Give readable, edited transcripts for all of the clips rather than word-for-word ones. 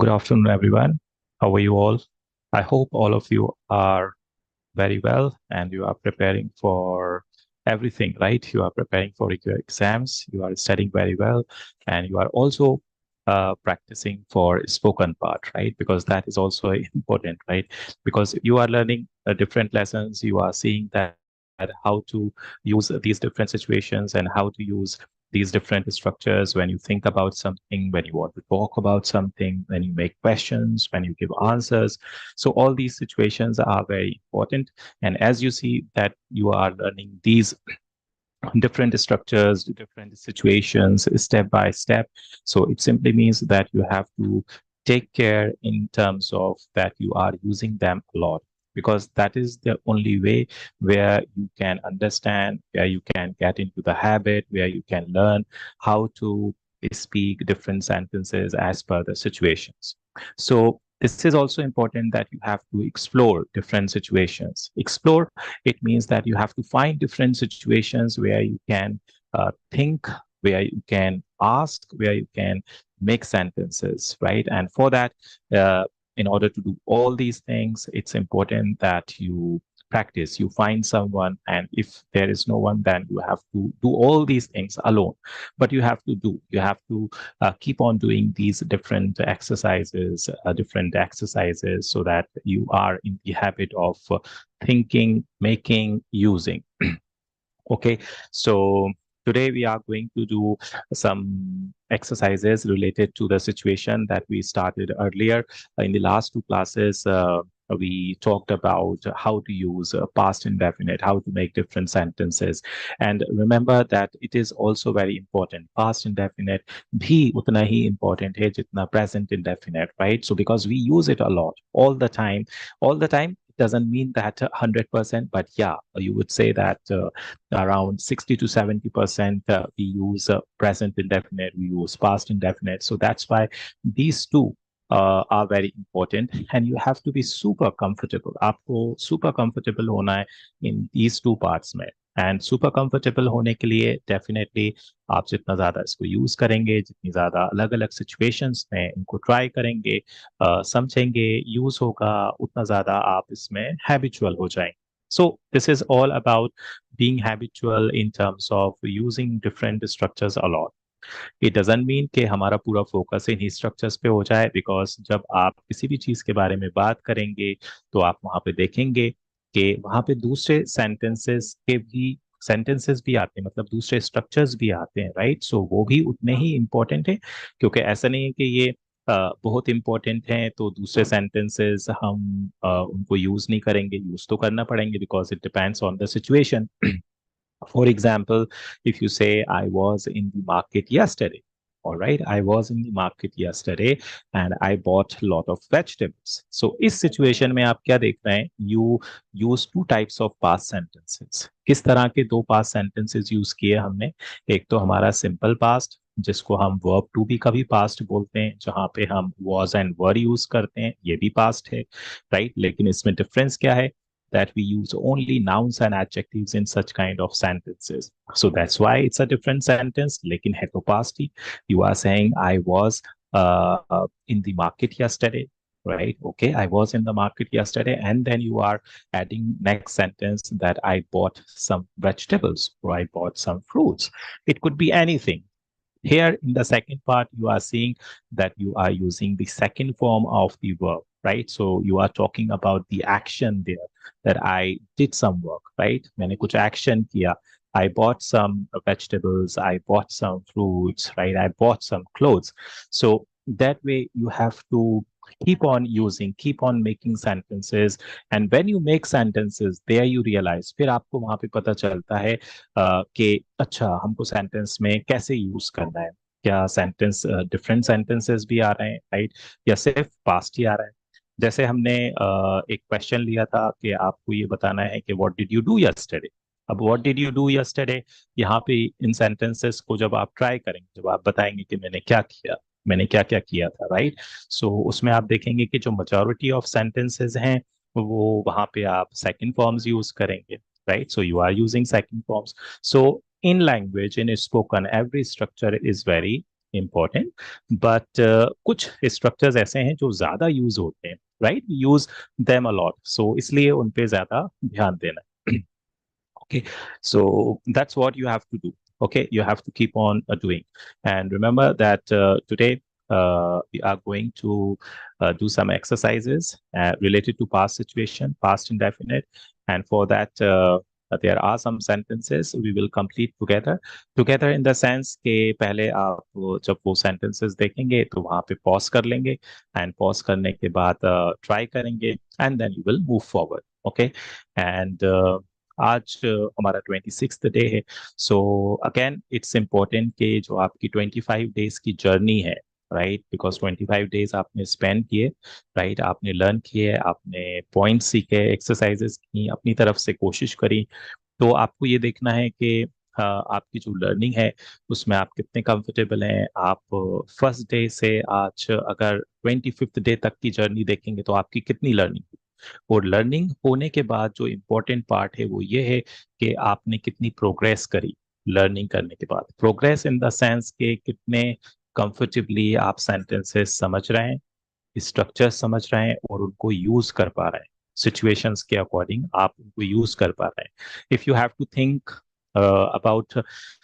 Good afternoon, everyone. How are you all? I hope all of you are very well and you are preparing for everything, right? You are preparing for your exams, you are studying very well, and you are also practicing for spoken part, right? Because that is also important, right? Because you are learning different lessons, you are seeing that how to use these different situations and how to use these different structures when you think about something, when you want to talk about something, when you make questions, when you give answers. So all these situations are very important. And as you see that you are learning these different structures, different situations, step by step. So it simply means that you have to take care in terms of that you are using them a lot, because that is the only way where you can understand, where you can get into the habit, where you can learn how to speak different sentences as per the situations. So this is also important that you have to explore different situations. Explore, it means that you have to find different situations where you can think, where you can ask, where you can make sentences, right? And for that, uh, in order to do all these things, it's important that you practice, you find someone, and if there is no one, then you have to do all these things alone. But you have to keep on doing these different exercises, so that you are in the habit of thinking, making, using. Okay, so today we are going to do some exercises related to the situation that we started earlier. In the last two classes, we talked about how to use past indefinite, how to make different sentences. And remember that it is also very important. Past indefinite bhi utna hi important hai jitna present indefinite, right? So because we use it a lot, all the time, it doesn't mean that 100%, but yeah, you would say that around 60 to 70% we use present indefinite, we use past indefinite. So that's why these two are very important, and you have to be super comfortable. आपको super comfortable होना है in these two parts में. And super comfortable होने के लिए definitely आप जितना ज़्यादा इसको यूज़ करेंगे, जितनी ज़्यादा अलग अलग सिचुएशंस में इनको ट्राई करेंगे, समझेंगे, यूज़ होगा, उतना ज़्यादा आप इसमें हैबिचुअल हो जाएंगे. So this is all about being habitual in terms of using different structures a lot. It doesn't mean कि हमारा पूरा फोकस इन्हीं स्ट्रक्चर्स पे हो जाए, बिकॉज जब आप किसी भी चीज के बारे में बात करेंगे तो आप वहां पे देखेंगे कि वहां पे दूसरे सेंटेंसेस भी आते हैं, मतलब दूसरे स्ट्रक्चर्स भी आते हैं, राइट? सो वो भी उतने ही इम्पोर्टेंट है, क्योंकि ऐसा नहीं है कि ये बहुत इंपॉर्टेंट हैं तो दूसरे सेंटेंसेस हम उनको यूज नहीं करेंगे. यूज तो करना पड़ेंगे, because it depends on the situation. For example, if you say, I was in the market yesterday, all right, I was in the market yesterday and I bought a lot of vegetables. So, इस situation में आप क्या देख रहे हैं? You use two types of past sentences. किस तरह के दो past sentences use किए हमने? एक तो हमारा simple past, जिसको हम verb to be का भी past बोलते हैं, जहाँ पे हम was and were use करते हैं, ये भी past है, right? लेकिन इसमें difference क्या है? That we use only nouns and adjectives in such kind of sentences. So that's why it's a different sentence. Lekin hai to past hi. You are saying I was in the market yesterday, right? Okay, I was in the market yesterday, and then you are adding next sentence that I bought some vegetables or I bought some fruits. It could be anything. Here in the second part, you are seeing that you are using the second form of the verb, right? So you are talking about the action there, that I did some work, right? मैंने कुछ action किया. I bought some vegetables, I bought some fruits, right? I bought some clothes. So that way you have to keep on making sentences. And when you make sentences, there you realize, फिर आपको वहां पे पता चलता है कि अच्छा हमको सेंटेंस में कैसे यूज करना है. क्या सेंटेंस डिफरेंट सेंटेंसेस भी आ रहे हैं, राइट? या सिर्फ पास्ट ही आ रहा है. जैसे हमने एक क्वेश्चन लिया था कि आपको ये बताना है कि what did you do yesterday. अब what did you do yesterday, यहाँ पे इन सेंटेंसेस को जब आप ट्राई करेंगे, जब आप बताएंगे कि मैंने क्या क्या किया था, राइट? सो उसमें आप देखेंगे कि जो मेजॉरिटी ऑफ सेंटेंसेस हैं वो वहां पे आप सेकंड फॉर्म्स यूज करेंगे, right? So you are using second forms. So in language, in spoken, every structure is very important, but कुछ स्ट्रक्चर्स ऐसे हैं जो ज्यादा यूज होते हैं, राइट, यूज देम अलॉट, सो इसलिए उन पे ज्यादा ध्यान देना है। Okay, so that's what you have to do. Okay, you have to keep on doing, and remember that today we are going to do some exercises related to past situation, past indefinite, and for that there are some sentences we will complete together in the sense के पहले आप जब वो sentences देखेंगे तो वहाँ पे pause कर लेंगे, and pause करने के बाद try करेंगे, and then you will move forward. Okay, and आज हमारा 26th डे है, सो अगेन इट्स इम्पोर्टेंट कि जो आपकी 25 डेज की जर्नी है, राइट, बिकॉज 25 डेज आपने स्पेंड किए, राइट, आपने लर्न किए, आपने पॉइंट्स सीखे, एक्सरसाइजेस की, अपनी तरफ से कोशिश करी, तो आपको ये देखना है कि आपकी जो लर्निंग है उसमें आप कितने कंफर्टेबल हैं। आप फर्स्ट डे से आज अगर 25th डे तक की जर्नी देखेंगे तो आपकी कितनी लर्निंग, और लर्निंग होने के बाद जो इम्पोर्टेंट पार्ट है वो ये है कि आपने कितनी प्रोग्रेस करी लर्निंग करने के बाद। प्रोग्रेस इन द सेंस के कितने कंफर्टेबली आप सेंटेंसेस समझ रहे हैं, स्ट्रक्चर समझ रहे हैं और उनको यूज कर पा रहे हैं, सिचुएशंस के अकॉर्डिंग आप उनको यूज कर पा रहे हैं। If you have to think about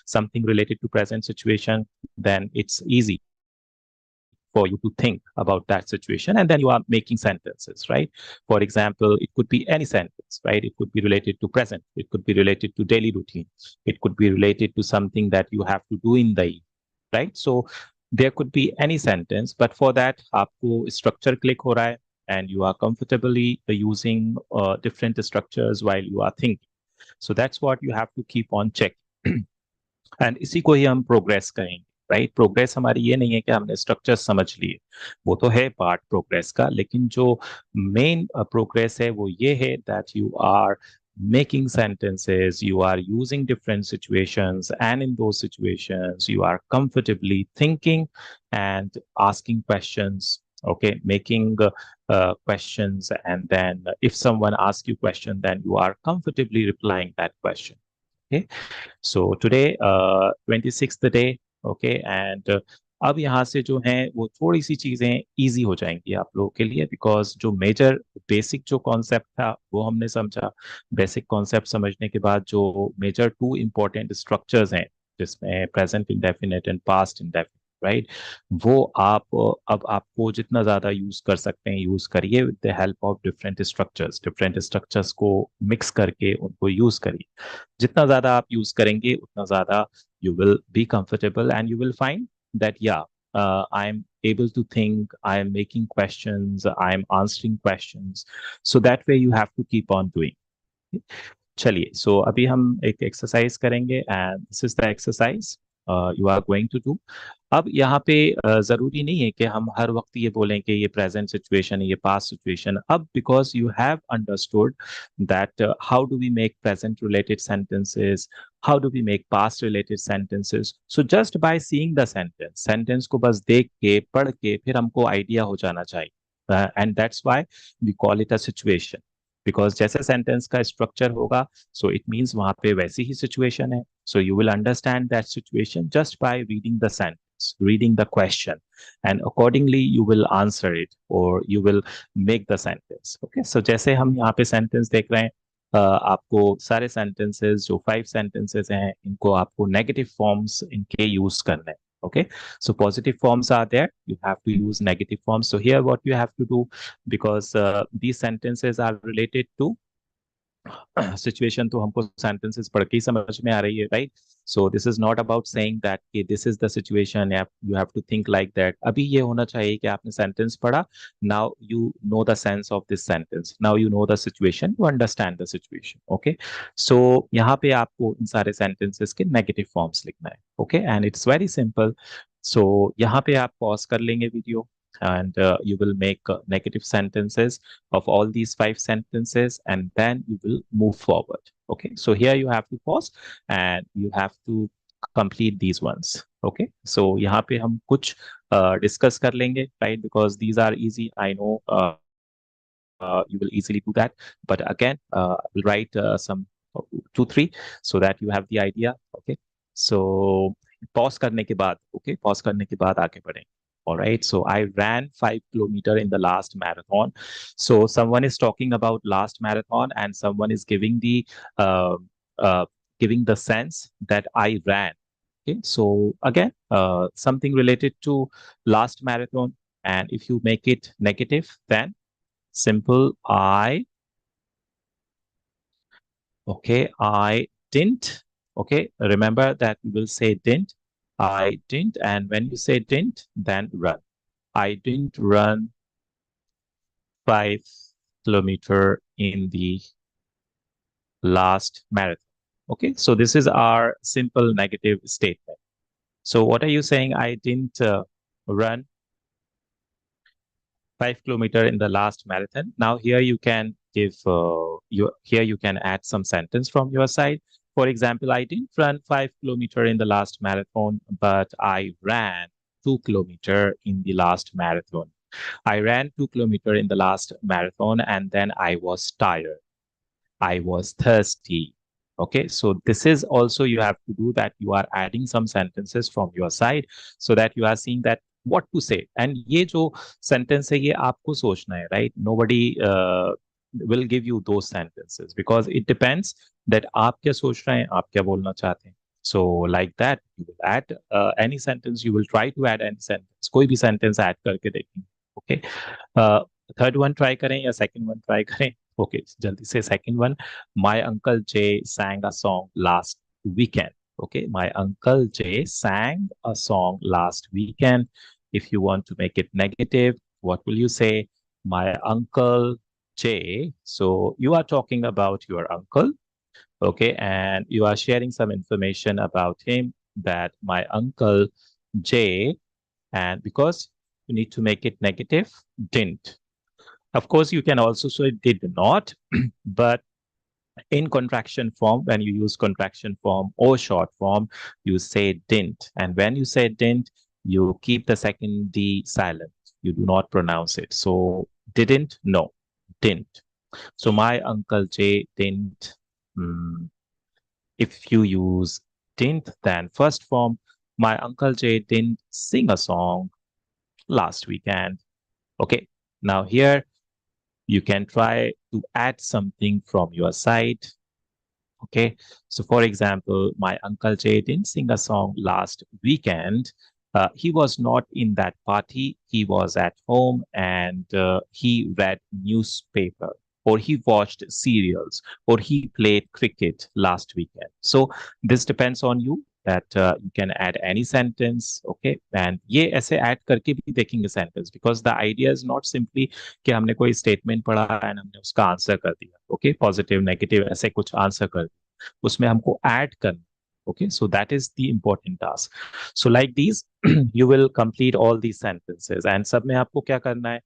something related to present situation, then it's easy for you to think about that situation, and then you are making sentences, right? For example, it could be any sentence, right? It could be related to present, it could be related to daily routine, it could be related to something that you have to do in the evening, right? So there could be any sentence, but for that आपको structure click हो रहा है, and you are comfortably using different structures while you are thinking. So that's what you have to keep on checking. And इसी को ही हम progress कहेंगे, right. Progress हमारी ये नहीं है कि हमने स्ट्रक्चर समझ लिए, वो तो है पार्ट प्रोग्रेस का, लेकिन जो मेन प्रोग्रेस है वो ये है that you are making sentences, you are using different situations, and in those situations you are comfortably thinking and asking questions, okay, making questions, and then if someone asks you question, then you are comfortably replying that question, okay. So today 26th day, okay, and अब यहाँ से जो है वो थोड़ी सी चीजें easy हो जाएंगी आप लोगों के लिए, बिकॉज जो मेजर बेसिक जो कॉन्सेप्ट था वो हमने समझा। बेसिक कॉन्सेप्ट समझने के बाद जो मेजर टू इम्पोर्टेंट स्ट्रक्चर्स हैं, जिसमें present indefinite and past indefinite, right, वो आप अब आपको जितना ज्यादा यूज कर सकते हैं यूज करिए with the help of different structures को मिक्स करके उनको यूज करिए। जितना ज्यादा आप यूज करेंगे उतना ज्यादा you will be comfortable, and you will find that yeah, I'm able to think, I am making questions, I am answering questions, so that way you have to keep on doing. चलिए, सो अभी हम एक exercise करेंगे, and this is the exercise you are going to do. अब यहाँ पे जरूरी नहीं है कि हम हर वक्त ये बोलें कि ये प्रेजेंट सिचुएशन है, ये पास्ट सिचुएशन। अब because you have understood that how do we make present related sentences, how do we make past related sentences, so just by seeing the sentence को बस देख के पढ़ के फिर हमको आइडिया हो जाना चाहिए, and that's why we call it a situation. Because जैसे सेंटेंस का स्ट्रक्चर होगा, सो इट मीन्स वहां पे वैसी ही सिचुएशन है। So you will understand that situation just by reading the sentence, reading the question, and accordingly you will answer it or you will make the sentence. Okay, so जैसे हम यहाँ पे sentence देख रहे हैं, आपको सारे सेंटेंसेस जो 5 सेंटेंसेस हैं इनको आपको नेगेटिव फॉर्म्स इनके यूज करने हैं। Okay, so positive forms are there, you have to use negative forms. So here what you have to do, because these sentences are related to situation, तो हमको sentences पढ़ के ही समझ में आ रही है, right. So this is not about saying that कि this is the situation, you have to think like that. अभी ये होना चाहिए कि आपने सेंटेंस पढ़ा, now you know the sense of this sentence, now you know the situation, you understand the situation. Okay, so यहाँ पे आपको इन सारे सेंटेंसेस के नेगेटिव फॉर्म्स लिखना है। Okay, and it's very simple. So यहाँ पे आप पॉज कर लेंगे video, and you will make negative sentences of all these 5 sentences, and then you will move forward. Okay, so here you have to pause and you have to complete these ones. Okay, so यहाँ पे हम कुछ discuss कर लेंगे, right, because these are easy, I know you will easily do that, but again I will write some 2 3 so that you have the idea. Okay, so pause करने के बाद, okay, pause करने के बाद आगे बढ़ें. All right, so I ran 5 kilometers in the last marathon. So someone is talking about last marathon, and someone is uh, uh, giving the sense that I ran. Okay, so again, something related to last marathon, and if you make it negative, then simple I. Okay, I didn't. Okay, remember that we will say didn't. I didn't, and when you say didn't, then run. I didn't run 5 kilometers in the last marathon. Okay, so this is our simple negative statement. So what are you saying? I didn't run 5 kilometers in the last marathon. Now here you can give you can add some sentence from your side. For example, I didn't run 5 kilometers in the last marathon, but I ran 2 kilometers in the last marathon. I ran 2 kilometers in the last marathon, and then I was tired. I was thirsty. Okay, so this is also you have to do that. You are adding some sentences from your side so that you are seeing that what to say. And ये जो sentence है ये आपको सोचना है, right? Nobody will give you those sentences because it depends that आप क्या सोच रहे हैं, आप क्या बोलना चाहते हैं. So like that, you will add any sentence. You will try to add any sentence. कोई भी sentence add करके देखेंगे. Okay. थर्ड वन ट्राई करें या सेकंड वन ट्राई करें. ओके, जल्दी से second one. My uncle J sang a song last weekend. Okay, my uncle Jay sang a song last weekend. If you want to make it negative, what will you say? My uncle Jay. So you are talking about your uncle, okay, and you are sharing some information about him, that my uncle Jay, and because you need to make it negative, didn't. Of course, you can also say did not, but in contraction form, when you use contraction form or short form, you say didn't. And when you say didn't, you keep the second D silent. You do not pronounce it. So didn't, no, didn't. So my uncle Jay didn't. mm, if you use didn't, then first form, my uncle Jay didn't sing a song last weekend. Okay, now here you can try to add something from your side. Okay, so for example, my uncle Jay didn't sing a song last weekend. He was not in that party. He was at home, and he read newspaper, or he watched serials, or he played cricket last weekend. So this depends on you, that you can add any sentence. Okay, and ये ऐसे add करके भी देखेंगे sentence, because the idea is not simply कि हमने कोई statement पढ़ा and हमने उसका आंसर कर दिया. Okay, positive negative ऐसे कुछ आंसर कर दिया, उसमें हमको add करना. Okay, so that is the important task. So like these, you will complete all these sentences, and सब में आपको क्या करना है?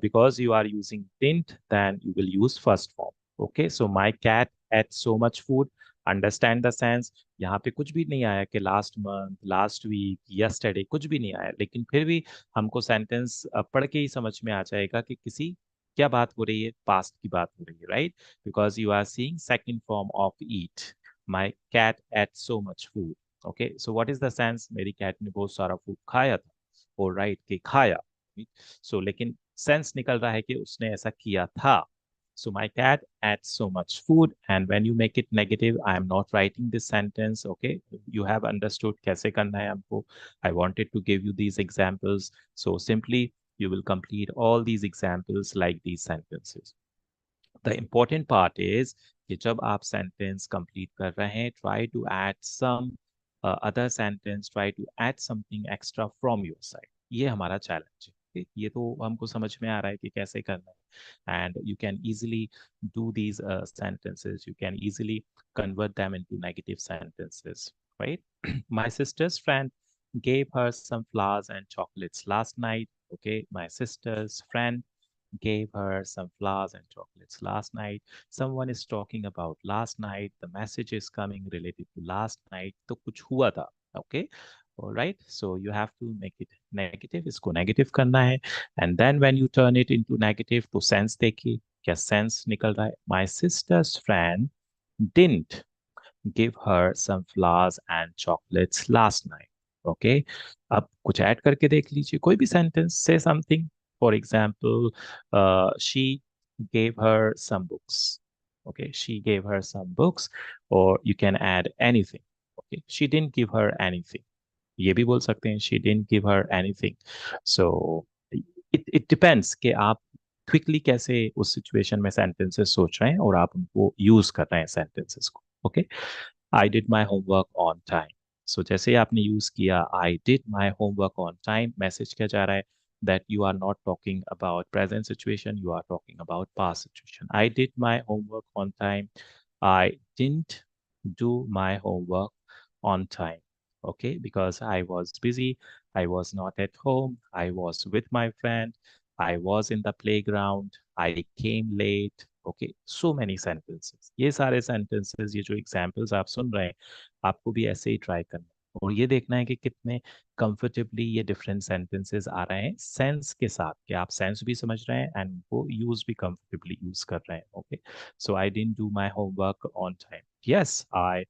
Because you are using didn't, then you will use first form. Okay, so my cat ate so much food. Understand the sense. यहाँ पे कुछ भी नहीं आया कि last month, last week, yesterday, कुछ भी नहीं आया, लेकिन फिर भी हमको सेंटेंस पढ़ के ही समझ में आ जाएगा कि किसी क्या बात हो रही है, पास्ट की बात हो रही है, right? Because you are seeing second form of eat. My cat ate so much food. Okay, so what is the sense? मेरी कैट ने बहुत सारा फूड खाया था, और राइट कि खाया. सो लेकिन सेंस निकल रहा है कि उसने ऐसा किया था. So my cat ate so much food, and when you make it negative, I am not writing this sentence. Okay, you have understood कैसे करना है हमको. I wanted to give you these examples. So simply you will complete all these examples like these sentences. The important part is कि जब आप sentence complete कर रहे हैं, try to add some other sentence, try to add something extra from your side. ये हमारा challenge है. Okay? ये तो हमको समझ में आ रहा है कि कैसे करना है. And you can easily do these sentences. You can easily convert them into negative sentences, right? My sister's friend gave her some flowers and chocolates last night. Okay, my sister's friend gave her some flowers and chocolates last night. Someone is talking about last night. The message is coming related to last night. तो कुछ हुआ था. Okay. All right. So you have to make it negative. इसको negative करना है. And then when you turn it into negative, तो sense देखिए क्या sense निकल रहा है. My sister's friend didn't give her some flowers and chocolates last night. Okay, अब कुछ ऐड करके देख लीजिए, कोई भी सेंटेंस से something. For example, she gave her some books. Okay, she gave her some books, or you can add anything. Okay, she didn't give her anything. ये भी बोल सकते हैं, she didn't give her anything. So it depends कि आप quickly कैसे उस situation में सेंटेंसेस सोच रहे हैं और आप उनको यूज कर रहे हैं सेंटेंसेस को. Okay, I did my homework on time. So जैसे ही आपने यूज किया I did my homework on time, message क्या जा रहा है? That you are not talking about present situation, you are talking about past situation. I did my homework on time. I didn't do my homework on time. Okay, because I was busy, I was not at home, I was with my friend, I was in the playground, I came late. Okay, so many sentences. ये सारे sentences, ये जो examples आप सुन रहे हैं, आपको भी ऐसे ही ट्राई करना है और ये देखना है कि कितने कंफर्टेबली ये डिफरेंट सेंटेंसेस आ रहे हैं सेंस के साथ, कि आप सेंस भी समझ रहे हैं एंड वो यूज भी कंफर्टेबली यूज कर रहे हैं. Okay, so I didn't do my homework on time. Yes, I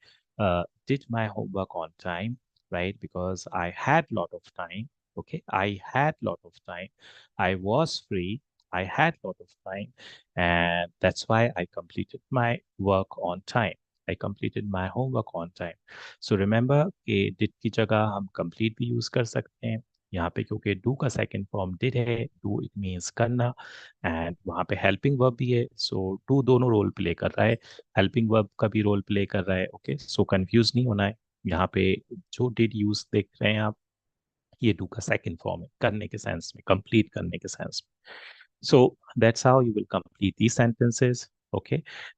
did my homework on time, right? Because I had lot of time. Okay, I had lot of time. I was free. I had lot of time, and that's why I completed my work on time. I completed my homework on time. So remember कि did की जगह हम complete भी use कर सकते हैं यहाँ पे, क्योंकि do का second form did है. do it means करना, and वहाँ पे helping verb भी है. So do दोनों role play कर रहा है, हेल्पिंग वर्ब का भी रोल प्ले कर रहा है. ओके, सो कंफ्यूज नहीं होना है. यहाँ पे जो डिड यूज देख रहे हैं आप, ये डू का सेकंड फॉर्म है, करने के सेंस में, कंप्लीट करने के सेंस में. So that's how you will complete these sentences. Okay,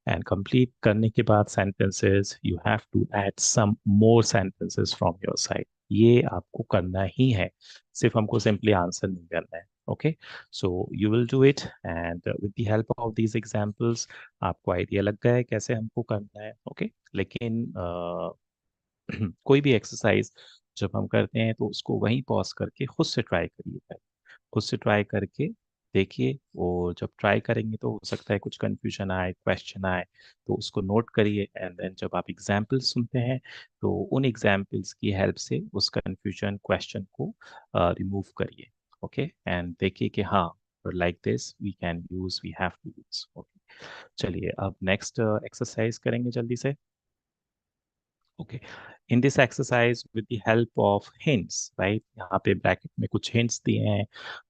and complete करने के बाद sentences you have to add some more sentences from your side. ये आपको करना ही है, सिर्फ हमको सिंपली आंसर नहीं करना है. Okay, so you will do it and with the help of these examples आपको आइडिया लग गया है कैसे हमको करना है. ओके, लेकिन कोई भी एक्सरसाइज जब हम करते हैं तो उसको वहीं पॉज करके खुद से ट्राई करिए, खुद से ट्राई करके देखिए. और जब ट्राई करेंगे तो हो सकता है कुछ कंफ्यूजन आए, क्वेश्चन आए, तो उसको नोट करिए. एंड देन जब आप एग्जाम्पल्स सुनते हैं तो उन एग्जाम्पल्स की हेल्प से उस कंफ्यूजन क्वेश्चन को रिमूव करिए. ओके, एंड देखिए कि हाँ, like this we can use, we have to use. Okay, चलिए अब नेक्स्ट एक्सरसाइज करेंगे जल्दी से. Okay, in this exercise with the help of hints, right, यहाँ पे ब्रैकेट में कुछ हिंट्स दिए हैं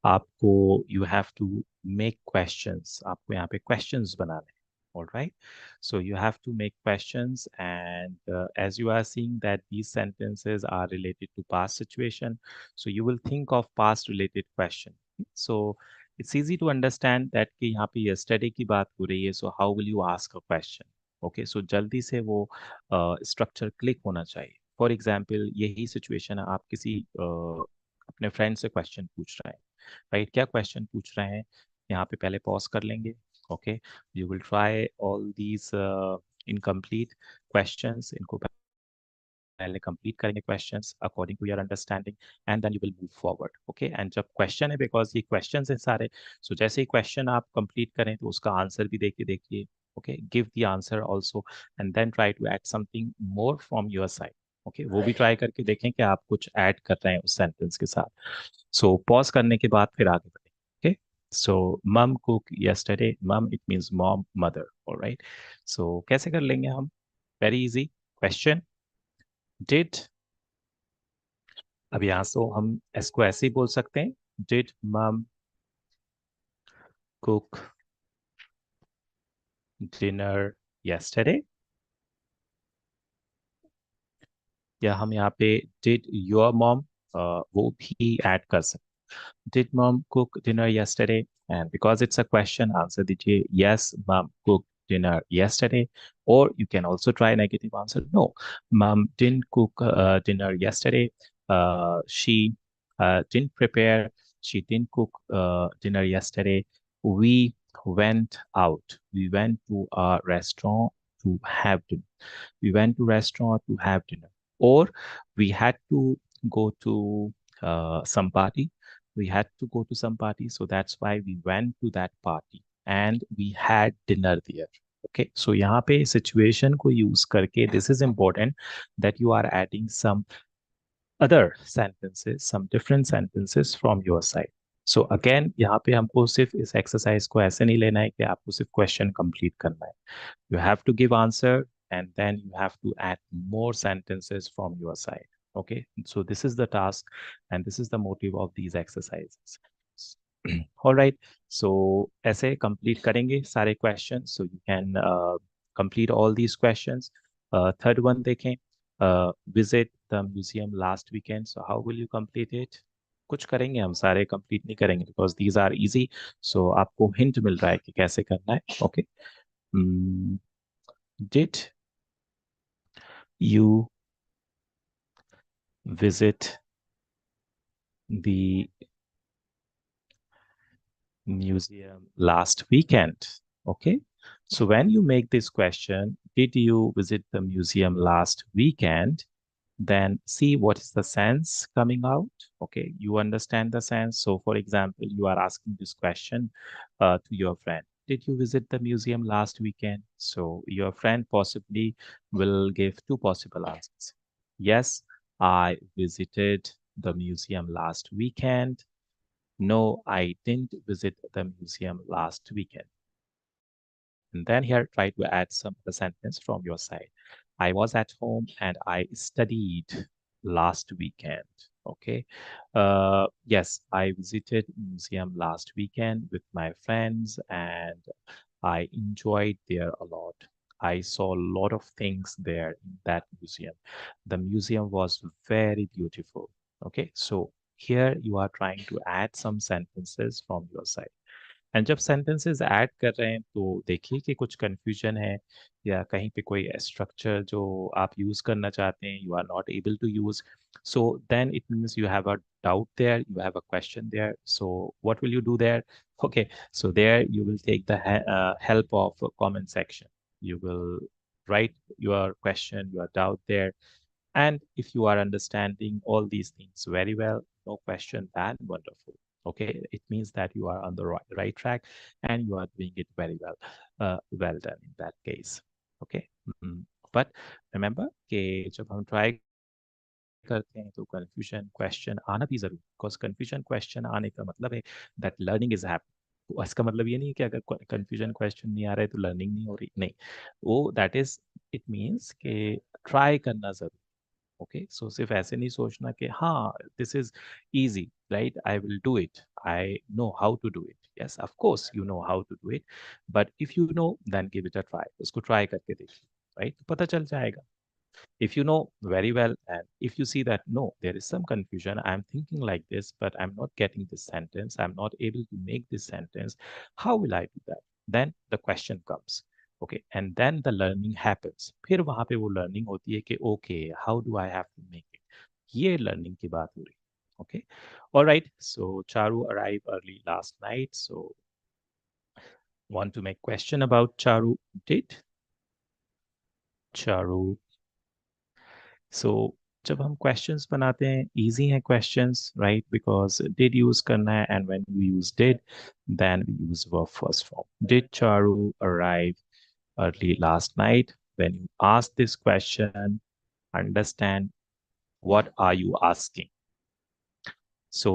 आपको. You have to make questions, आपको यहाँ पे क्वेश्चंस बनाने हैं. All right, so you have to make questions, and as you are seeing that these sentences are related to past situation, so you will think of past related question. So it's easy to understand that कि यहाँ पे yesterday की बात हो रही है, so how will you ask a question? Okay, so जल्दी से वो स्ट्रक्चर क्लिक होना चाहिए. फॉर एग्जाम्पल, यही सिचुएशन है, आप किसी अपने फ्रेंड से क्वेश्चन पूछ रहे हैं, राइट? क्या क्वेश्चन पूछ रहे हैं, यहाँ पे पहले पॉज कर लेंगे. Okay, you will try all these incomplete questions, इनको पहले कंप्लीट करेंगे questions according to your understanding, and then you will move forward. Okay, and जब क्वेश्चन है, बिकॉज ये क्वेश्चंस हैं सारे, सो जैसे ही क्वेश्चन आप कंप्लीट करें तो उसका आंसर भी देखिए देखिए. Okay, give the answer also, and then try to add something more from your side. Okay, वो भी ट्राई करके देखें कि आप कुछ ऐड कर रहे हैं उस सेंटेंस के साथ. सो पॉज करने के बाद फिर आगे बढ़ें. Okay, so mum cook yesterday, mum it means mom, mother. Alright, so कैसे कर लेंगे हम? Very easy. क्वेश्चन डिड, अब यहाँ से हम इसको ऐसे ही बोल सकते हैं, डिड मम कुक डिनर yesterday, या हम यहाँ पे डिड योर मॉम वो भी ऐड कर सकते. Did mom cook dinner yesterday? And because it's a question, answer दीजिए yes, mom cooked dinner yesterday. Or you can also try negative answer. No, mom didn't cook dinner yesterday. She didn't prepare. She didn't cook dinner yesterday. We went out. We went to a restaurant to have dinner. We went to restaurant to have dinner. Or we had to go to some party. We had to go to some party, so that's why we went to that party and we had dinner there. Okay, so यहाँ पे situation को use करके this is important that you are adding some other sentences, some different sentences from your side. So again, यहाँ पे हमको सिर्फ इस exercise को ऐसे नहीं लेना है कि आपको सिर्फ क्वेश्चन कंप्लीट करना है. You have to give answer and then you have to add more sentences from your side. Okay, so this is the task and this is the motive of these exercises. All right, so ऐसे complete करेंगे सारे questions. So you can complete all these questions. Third one देखें, visit the museum last weekend. So how will you complete it? कुछ करेंगे हम, सारे complete नहीं करेंगे because these are easy. So आपको hint मिल रहा है कि कैसे करना है. Okay. Hmm. Did you visit the museum last weekend? Okay. So when you make this question, did you visit the museum last weekend? Then see what is the sense coming out. Okay. You understand the sense. So for example, you are asking this question to your friend. Did you visit the museum last weekend? So your friend possibly will give two possible answers. Yes, I visited the museum last weekend. No, I didn't visit the museum last weekend. And then here, try to add some the sentence from your side. I was at home and I studied last weekend. Okay. Yes, I visited museum last weekend with my friends and I enjoyed there a lot. I saw a lot of things there in that museum. The museum was very beautiful. Okay. So here you are trying to add some sentences from your side. And जब sentences add कर रहे हैं तो देखिए कि कुछ confusion है या कहीं पे कोई स्ट्रक्चर जो आप यूज करना चाहते हैं you are not able to use so then it means you have a doubt there, you have a question there. So what will you do there? Okay, so there you will take the help of a comment section. You will write your question, your doubt there. And if you are understanding all these things very well, no question, then wonderful. Okay, it means that you are on the right track and you are doing it very well. Well done in that case. Okay. But remember कि जब हम try करते हैं तो confusion question आना भी जरूरी, because confusion question आने का मतलब है that learning is happening. तो इसका मतलब ये नहीं है कि अगर confusion question नहीं आ रहा है तो learning नहीं हो रही, नहीं. वो that is, it means कि try करना जरूरी. ओके, सो सिर्फ ऐसे नहीं सोचना कि हाँ this is easy, right, I will do it, I know how to do it. Yes, of course you know how to do it, but if you know then give it a try. उसको try करके देखिए, right, तो पता चल जाएगा. If you know very well and if you see that no, there is some confusion, I'm thinking like this but I'm not getting this sentence, I'm not able to make this sentence, how will I do that? Then the question comes. Okay, and then the learning happens. फिर वहां पे वो learning होती है कि okay, how do I have to make it? ये learning की बात हो रही है. Okay, all right, so Charu arrived early last night. So want to make question about Charu. Did Charu, सो जब हम क्वेश्चंस बनाते हैं इजी हैं questions, right, because did use करना है and when we use did then we use verb first form. Did Charu arrive early last night? When you ask this question, understand what are you asking. So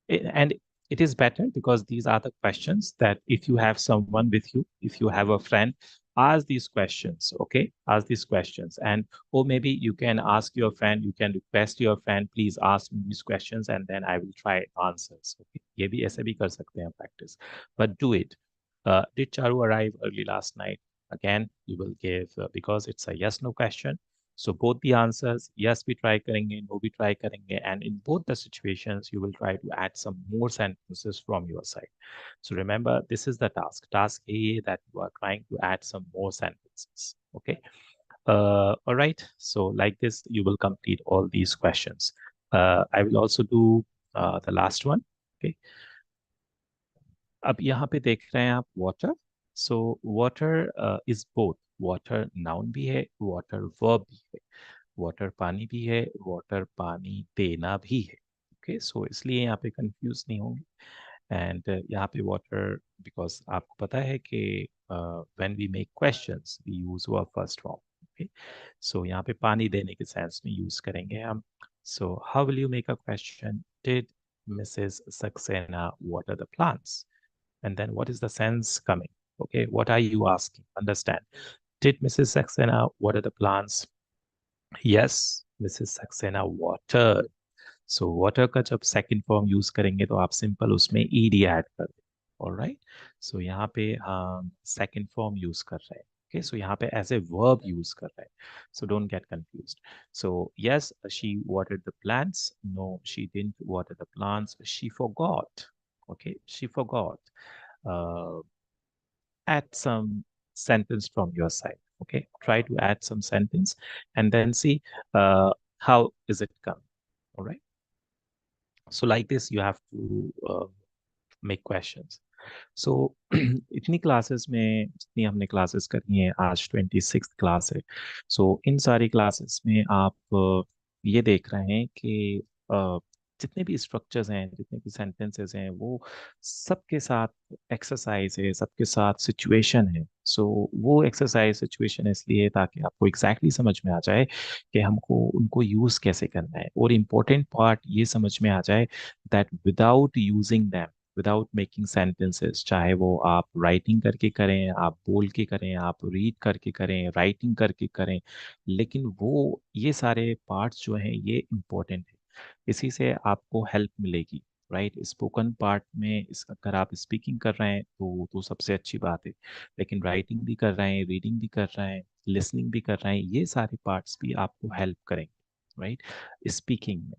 and it is better because these are the questions that if you have someone with you, if you have a friend, ask these questions. Okay, ask these questions. And or maybe you can ask your friend, you can request your friend, please ask me these questions and then I will try answers. Okay, ये भी ऐसे भी कर सकते हैं practice, but do it. Did Charu arrive early last night? Again you will give because it's a yes no question. So both the answers, yes, we try karenge, no, we try karenge. And in both the situations, you will try to add some more sentences from your side. So remember, this is the task. Task A, that you are trying to add some more sentences. Okay. All right. So like this, you will complete all these questions. I will also do the last one. Okay. अब यहाँ पे देख रहे हैं आप water. So water is both. Water noun भी है, water verb भी है. वाटर पानी भी है, वाटर पानी देना भी है. ओके, सो इसलिए यहाँ पे कंफ्यूज नहीं होंगे. एंड यहाँ पे वाटर, बिकॉज आपको पता है कि when we make questions we use verb first form, okay. So यहाँ पे पानी देने के सेंस में यूज करेंगे हम। So how will you make a question? Did Mrs Saxena water the plants? And then what is the sense coming? Okay, what are you asking? Understand. Did Mrs. Saxena water the plants? Yes, Mrs. Saxena watered. So water का जब second form use करेंगे तो आप simple उसमें ED add कर दें। Alright, सो यहाँ पे हम सेकंड फॉर्म यूज कर रहे हैं। ओके, सो यहाँ पे एज ए वर्ब यूज कर रहे हैं। So don't get confused. So yes, she watered the plants. No, she didn't water the plants, she forgot. Okay, she forgot. Add some sentence from your side. Okay, try to add some sentence and then see how is it come. All right, so like this you have to make questions. सो इतनी classes में जितनी हमने classes करनी है, आज 26th class है। सो इन सारी classes में आप ये देख रहे हैं कि जितने भी स्ट्रक्चर्स हैं, जितने भी सेंटेंसेस हैं, वो सबके साथ एक्सरसाइज है, सबके साथ सिचुएशन है। सो वो एक्सरसाइज सिचुएशन इसलिए ताकि आपको एग्जैक्टली समझ में आ जाए कि हमको उनको यूज़ कैसे करना है, और इम्पोर्टेंट पार्ट ये समझ में आ जाए that without using them, without making sentences, चाहे वो आप राइटिंग करके करें, आप बोल के करें, आप रीड करके करें, राइटिंग करके करें, लेकिन वो ये सारे पार्ट्स जो हैं ये इम्पोर्टेंट है। इसी से आपको हेल्प मिलेगी। राइट, स्पोकन पार्ट में अगर आप स्पीकिंग कर रहे हैं तो सबसे अच्छी बात है, लेकिन राइटिंग भी कर रहे हैं, रीडिंग भी कर रहे हैं, लिसनिंग भी कर रहे हैं, ये सारे पार्ट्स भी आपको हेल्प करेंगे। राइट, स्पीकिंग में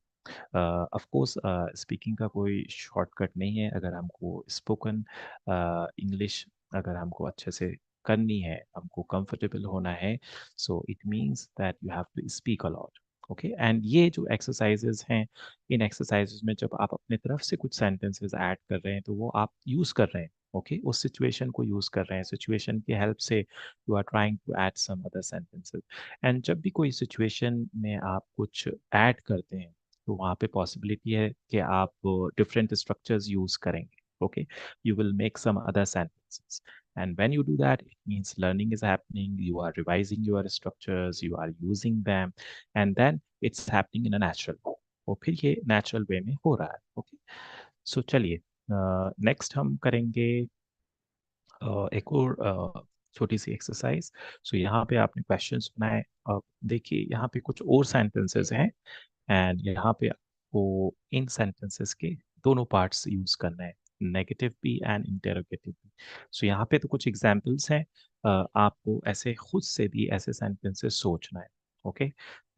ऑफ कोर्स स्पीकिंग का कोई शॉर्टकट नहीं है। अगर हमको स्पोकन इंग्लिश अगर हमको अच्छे से करनी है, हमको कंफर्टेबल होना है, so it means that you have to speak a lot. Okay, and ये जो एक्सरसाइजेज हैं, इन एक्सरसाइजेज में जब आप अपने तरफ से कुछ सेंटेंसेस ऐड कर रहे हैं तो वो आप यूज कर रहे हैं। ओके, उस सिचुएशन को यूज कर रहे हैं, सिचुएशन की हेल्प से you are trying to add some other sentences. And जब भी कोई सिचुएशन में आप कुछ ऐड करते हैं तो वहाँ पे पॉसिबिलिटी है कि आप डिफरेंट स्ट्रक्चर्स यूज करेंगे। Okay, you will make some other sentences, and when you do that it means learning is happening, you are revising your structures, you are using them, and then it's happening in a natural way, और फिर ये natural way में हो रहा है। Okay, so चलिए next हम करेंगे एक और छोटी सी एक्सरसाइज। सो यहाँ पे आपने क्वेश्चंस बनाए। देखिए यहाँ पे कुछ और सेंटेंसेस हैं, एंड यहाँ पे आपको इन सेंटेंसेस के दोनों पार्ट्स यूज करना है, नेगेटिव भी एंड इंटेरोगेटिव भी। सो यहाँ पे तो कुछ एग्जांपल्स हैं, आपको ऐसे खुद से भी ऐसे सेंटेंसेस सोचना है। ओके,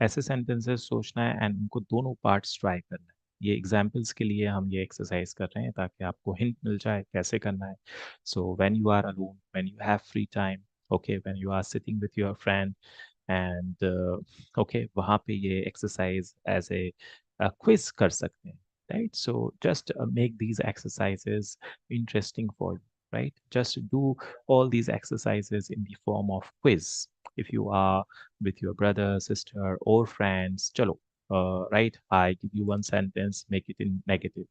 ऐसे सेंटेंसेस सोचना है एंड उनको दोनों पार्ट्स ट्राई करना है। ये एग्जांपल्स के लिए हम ये एक्सरसाइज कर रहे हैं ताकि आपको हिंट मिल जाए कैसे करना है। So when you are alone, when you have free time, okay, when you are sitting with your friend, and okay, वहाँ पे ये एक्सरसाइज एज ए क्विज कर सकते हैं। Right, so just make these exercises interesting for you. Right, just do all these exercises in the form of quiz. If you are with your brother, sister, or friends, chalo, right, I give you one sentence, make it in negative.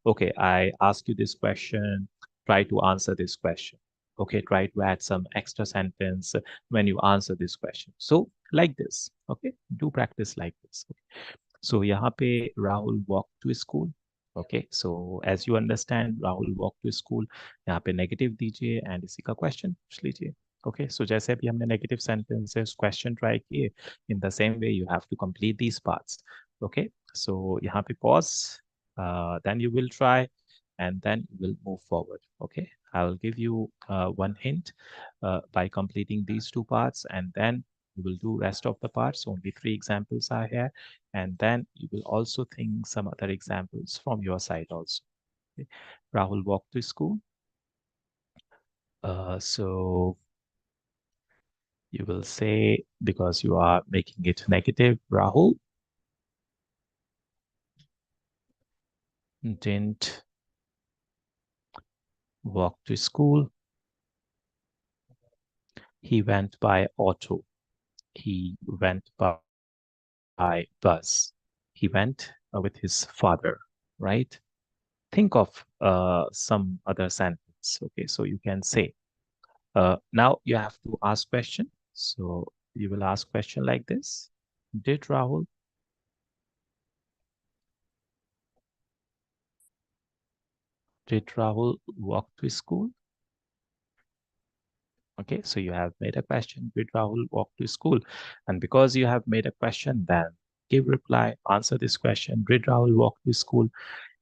Okay, I ask you this question, try to answer this question. Okay, try to add some extra sentence when you answer this question. So like this, okay, do practice like this. Okay. So यहाँ पे Rahul walked to school. Okay, so as you understand, Rahul walked to school. यहाँ पे negative दीजिए and इसी का question पूछ लीजिए। Okay, so जैसे अभी हमने नेगेटिव सेंटेंसेस क्वेश्चन ट्राई किए, in the same way you have to complete these parts. Okay, so यहाँ पे pause, then you will try and then you will move forward. Okay, I will give you one hint by completing these two parts, and then you will do rest of the parts. Only 3 examples are here, and then you will also think some other examples from your side also. Okay. Rahul walked to school. So you will say, because you are making it negative, Rahul didn't walk to school. He went by auto. He went by bus. He went with his father, right? think of some other sentence. Okay, so you can say, now you have to ask question. So you will ask question like this. Did Rahul walk to school? Okay, so you have made a question. Did Rahul walk to school? And because you have made a question, then give reply, answer this question. Did Rahul walk to school?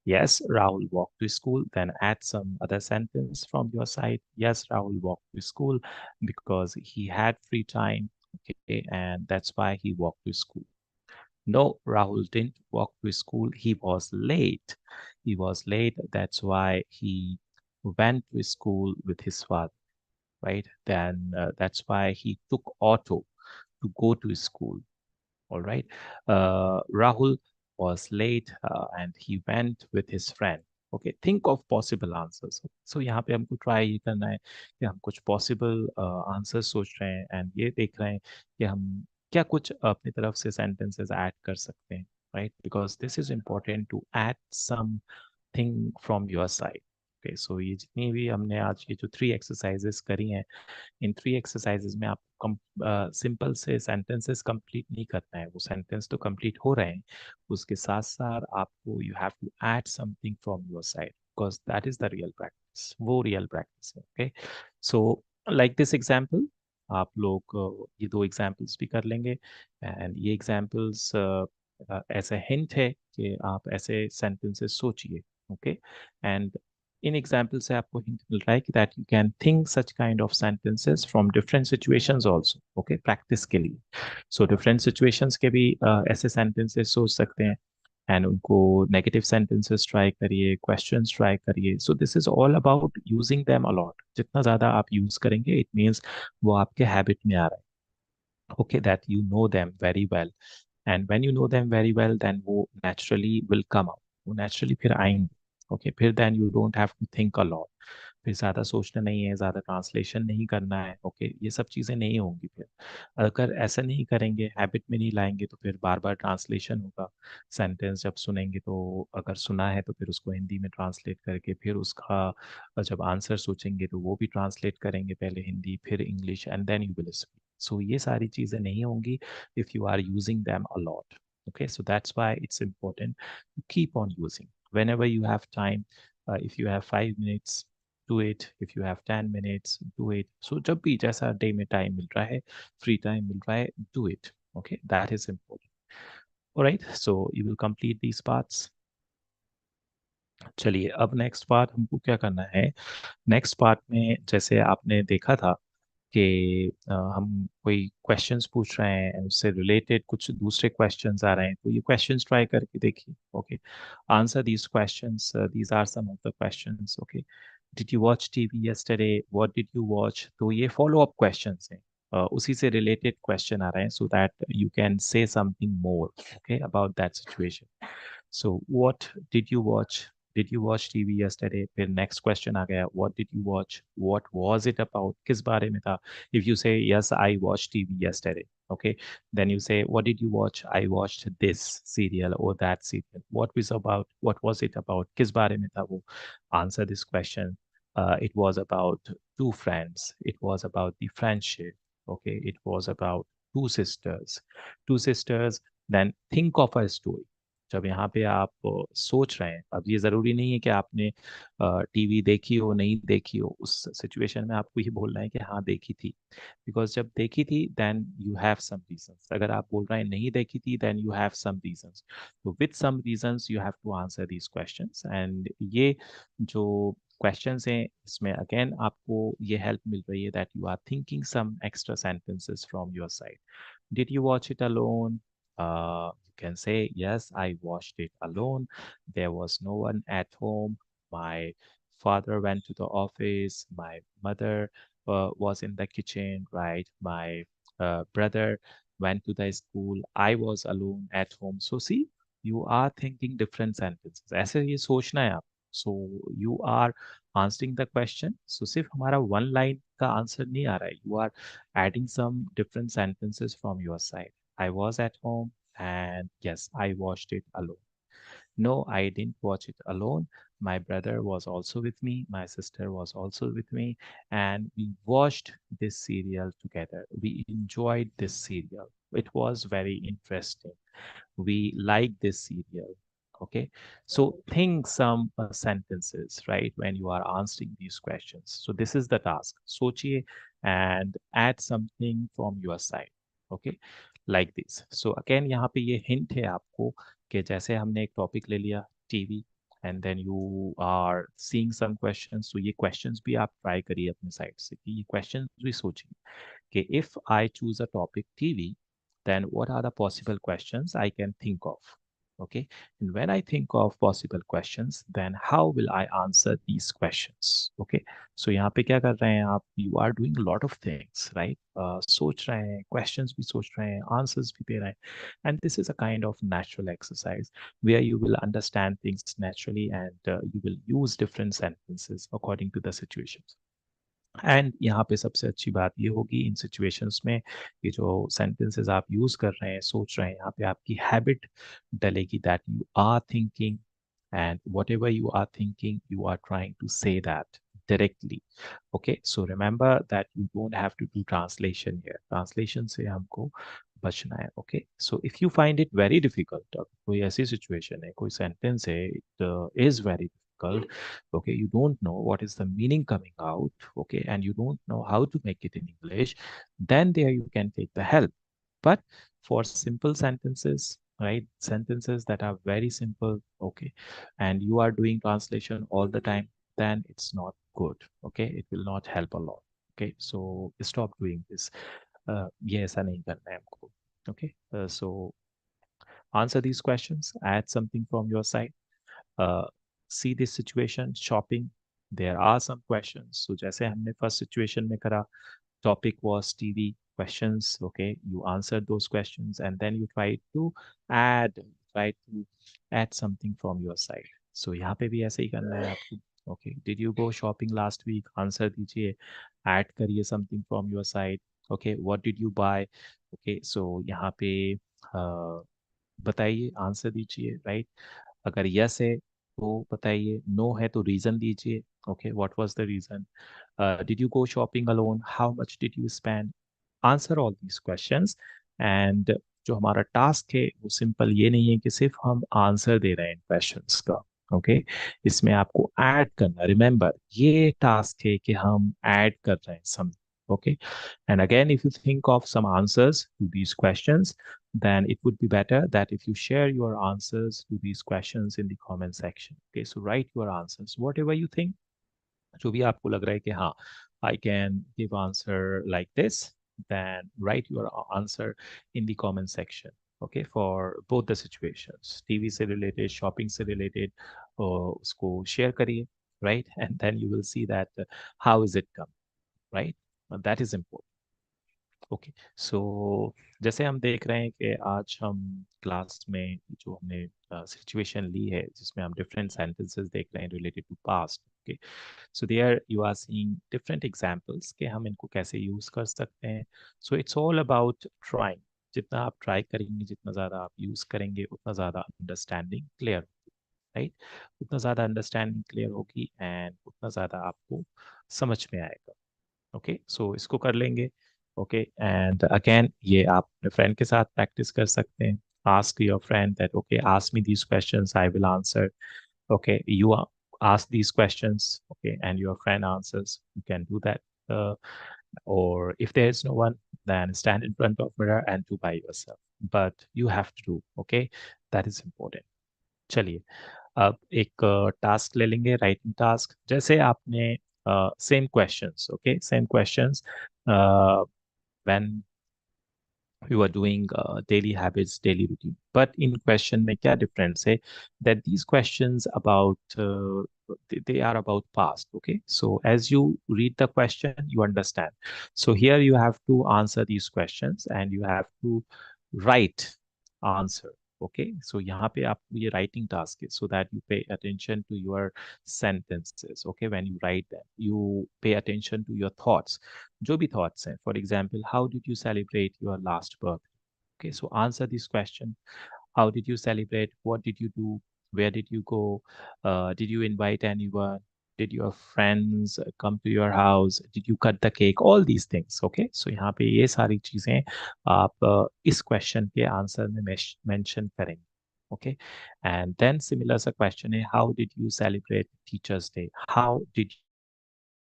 Yes, Rahul walked to school. Then add some other sentence from your side. Yes, Rahul walked to school because he had free time. Okay, and that's why he walked to school. No, Rahul didn't walk to school. He was late. He was late. That's why he went to school with his father, right? Then that's why he took auto to go to school. All right. Rahul was late and he went with his friend. Okay, think of possible answers. So यहाँ पे हमको try ये करना है कि हम कुछ possible answers सोच रहे हैं and ये देख रहे हैं कि हम क्या कुछ अपनी तरफ से sentences add कर सकते हैं, right? Because this is important to add something from your side. Okay, so ये जितनी भी हमने आज ये जो 3 exercises करी हैं, इन 3 एक्सरसाइजेज में आपको सिंपल से सेंटेंसेस कंप्लीट नहीं करना है, वो सेंटेंस तो कंप्लीट हो रहे हैं, उसके साथ साथ आपको you have to add something from your side because that is the real practice, वो रियल प्रैक्टिस है। Okay, so like this example आप लोग ये 2 एग्जाम्पल्स भी कर लेंगे एंड ये एग्जाम्पल्स ऐसा हिंट है कि आप ऐसे सेंटेंसेस सोचिए। ओके, एंड इन एग्जाम्पल से आपको हिंट मिल रहा है कि that you can think such kind of sentences from different situations also. Okay, practice के लिए सो डिफरेंट सिचुएशंस के भी ऐसे सेंटेंसेस सोच सकते हैं एंड उनको नेगेटिव सेंटेंसेस ट्राई करिए, क्वेश्चंस ट्राई करिए। सो this is all about using them allot. जितना ज़्यादा आप यूज़ करेंगे इट मीन्स वो आपके हैबिट में आ रहा है। Okay, that you know them very well and when you know them very well then वो नेचुरली विल कम आउट, वो नेचुरली फिर आएंगे। ओके, फिर then you don't have to think a lot, फिर ज़्यादा सोचना नहीं है, ज़्यादा ट्रांसलेशन नहीं करना है। ओके, ये सब चीज़ें नहीं होंगी फिर। अगर ऐसा नहीं करेंगे, हैबिट में नहीं लाएंगे, तो फिर बार बार ट्रांसलेशन होगा। सेंटेंस जब सुनेंगे तो अगर सुना है तो फिर उसको हिंदी में ट्रांसलेट करके फिर उसका जब आंसर सोचेंगे तो वो भी ट्रांसलेट करेंगे, पहले हिंदी फिर English and then you will speak. So ये सारी चीज़ें नहीं होंगी if you are using them a lot. Okay, so that's why it's important to keep on using whenever you have time. If you have 5 minutes, do it. If you have 10 minutes, do it. So जब भी जैसा day में time मिल रहा है, free time मिल रहा है, do it. Okay, that is important. All right, so you will complete these parts. चलिए, अब नेक्स्ट पार्ट हमको क्या करना है। नेक्स्ट पार्ट में जैसे आपने देखा था कि हम कोई क्वेश्चंस पूछ रहे हैं and उससे रिलेटेड कुछ दूसरे क्वेश्चंस आ रहे हैं, तो ये क्वेश्चंस ट्राई करके देखिए। Okay, answer these questions, these are some of the questions. Okay, did you watch TV yesterday, what did you watch, तो ये फॉलो अप क्वेश्चंस हैं। उसी से रिलेटेड क्वेश्चन आ रहे हैं सो that you can say something more okay about that situation. So what did you watch, did you watch TV yesterday? फिर next question आ गया, what did you watch? What was it about? किस बारे में था? If you say yes, I watched TV yesterday, okay, then you say what did you watch? I watched this serial or that serial. What was about? What was it about? किस बारे में था वो? Answer this question. It was about two friends. It was about the friendship. Okay, it was about two sisters. Two sisters. Then think of a story. जब यहाँ पे आप सोच रहे हैं, अब ये ज़रूरी नहीं है कि आपने टीवी देखी हो नहीं देखी हो, उस सिचुएशन में आपको ये बोलना है कि हाँ देखी थी। बिकॉज जब देखी थी then you have some reasons, अगर आप बोल रहे हैं नहीं देखी थी then you have some reasons. तो with some reasons you have to answer these questions and ये जो क्वेश्चंस हैं इसमें अगेन आपको ये हेल्प मिल रही है that you are thinking some extra sentences from your side. Did you watch it alone? You can say, yes, I watched it alone. There was no one at home. My father went to the office. My mother was in the kitchen, right? My brother went to the school. I was alone at home. So see, you are thinking different sentences. ऐसे ये सोचना है आप. So you are answering the question. So सिर्फ हमारा one line का answer नहीं आ रहा है. You are adding some different sentences from your side. I was at home and yes, I watched it alone. No, I didn't watch it alone. My brother was also with me. My sister was also with me. And we watched this serial together. We enjoyed this serial. It was very interesting. We like this serial. Okay, so think some sentences, right, when you are answering these questions. So this is the task. सोचिए and add something from your side. Okay, like this. So again यहाँ पे ये hint है आपको कि जैसे हमने एक टॉपिक ले लिया TV and then you are seeing some questions, so ये questions भी आप try करिए अपने side से कि ये questions भी सोचिए कि if I choose a topic TV, then what are the possible questions I can think of? Okay. And when I think of possible questions, then how will I answer these questions? Okay. So यहाँ पे क्या कर रहे हैं आप? You are doing a lot of things, right? सोच रहे हैं, questions भी सोच रहे हैं, answers भी दे रहे हैं. And this is a kind of natural exercise where you will understand things naturally and you will use different sentences according to the situations. And यहाँ पे सबसे अच्छी बात ये होगी इन सिचुएशंस में ये जो सेंटेंसेस आप यूज कर रहे हैं सोच रहे हैं यहाँ पे आपकी हैबिट डलेगी that you are thinking and whatever you are thinking you are trying to say that directly. Okay, so remember that you don't have to do translation here. Translation से हमको बचना है. Okay, so if you find it very difficult, कोई ऐसी situation है, कोई sentence है, it is very difficult. Okay, you don't know what is the meaning coming out. Okay, and you don't know how to make it in English. Then there you can take the help. But for simple sentences, right, sentences that are very simple, okay, and you are doing translation all the time, then it's not good. Okay, it will not help a lot. Okay, so stop doing this. ये ऐसा नहीं करना है हमको. Okay, so answer these questions, add something from your side. uh, See this situation shopping, there are some questions. So जैसे हमने first situation में करा, topic was TV questions. Okay, you answered those questions and then you add try to add something from your side. So यहाँ पे भी ऐसे ही करना है आपको. Okay, did you go shopping last week? Answer दीजिए, add करिए something from your side. Okay, what did you buy? Okay, so यहाँ पे बताइए, आंसर दीजिए, राइट. अगर यस है तो बताइए, नो है तो रीजन दीजिए. Okay, what was the reason? Did you go shopping alone? How much did you spend? Answer all these questions. And जो हमारा टास्क है वो सिंपल ये नहीं है कि सिर्फ हम आंसर दे रहे हैं क्वेश्चंस का. ओके, इसमें आपको ऐड करना. रिमेंबर, ये टास्क है कि हम ऐड कर रहे हैं सम. Okay, and again, if you think of some answers to these questions, then it would be better that if you share your answers to these questions in the comment section. Okay, so write your answers, whatever you think. जो भी आपको लग रहा है कि हाँ, I can give answer like this, then write your answer in the comment section. Okay, for both the situations, TV से related, shopping से related, उसको share करिए, right? And then you will see that how is it come, right? That is important. Okay, so जैसे हम देख रहे हैं कि आज हम क्लास में जो हमने सिचुएशन ली है जिसमें हम डिफरेंट सेंटेंसेस देख रहे हैं related to past. Okay, so there you are seeing different examples कि हम इनको कैसे यूज कर सकते हैं. So it's all about trying. जितना आप ट्राई करेंगे, जितना ज़्यादा आप यूज़ करेंगे, उतना ज़्यादा अंडरस्टैंडिंग क्लियर, राइट, उतना ज़्यादा अंडरस्टैंडिंग क्लियर होगी एंड उतना ज़्यादा आपको समझ में आएगा. ओके, सो इसको कर लेंगे. ओके, एंड अगेन ये आप अपने फ्रेंड के साथ प्रैक्टिस कर सकते हैं. Ask your friend that okay, ask me these questions, I will answer. Okay, you ask these questions, okay, and your friend answers. You can do that. Or if there is no one, then stand in front of mirror and do by yourself. But you have to do, okay? That is important. चलिए, अब एक task ले लेंगे, writing task. जैसे आपने same questions, okay, same questions when you are doing daily habits, daily routine. But in question में क्या difference है? That these questions about they are about past. Okay, so as you read the question, you understand. So here you have to answer these questions and you have to write answer. Okay, so यहाँ पे आपको ये writing task है, so that you pay attention to your sentences. Okay, when you write them, you pay attention to your thoughts. जो भी thoughts हैं. For example, how did you celebrate your last birthday? Okay, so answer this question. How did you celebrate? What did you do? where did you go, did you invite anyone, did your friends come to your house, did you cut the cake, all these things. Okay, so यहाँ पे ये सारी चीजें आप इस question के answer में mention करेंगे. Okay, and then similar सा क्वेश्चन है, how did you celebrate teachers day, how did